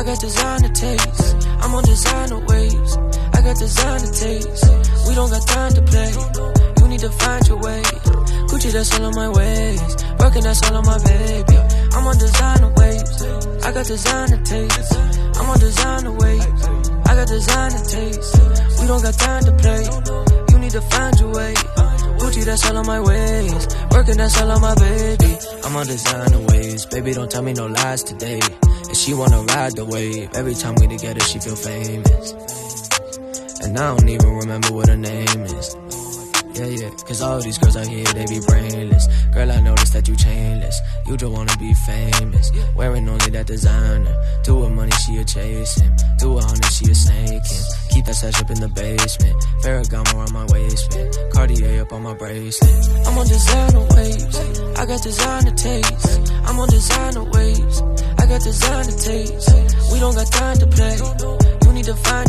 I got designer taste. I'm on designer waves. I got designer taste. We don't got time to play. You need to find your way. Gucci, that's all on my ways. Working, that's all on my baby. I'm on designer waves. I got designer taste. I'm on designer waves. I got designer taste. We don't got time to play. You need to find your way. Gucci, that's all on my ways. Working, that's all on my baby. I'm on designer waves. Baby, don't tell me no lies today. And she wanna ride the wave. Every time we together, she feel famous. And I don't even remember what her name is. Yeah, cause all these girls out here, they be brainless. Girl, I noticed that you chainless. You just wanna be famous. Wearing only that designer. Do her money, she a chasing. Do her honey, she a snaking. Keep that stash up in the basement. Ferragamo on my waistband. Cartier up on my bracelet. I'm on designer waves. I got designer taste. I'm on designer waves. I got designer taste. We don't got time to play. You need to find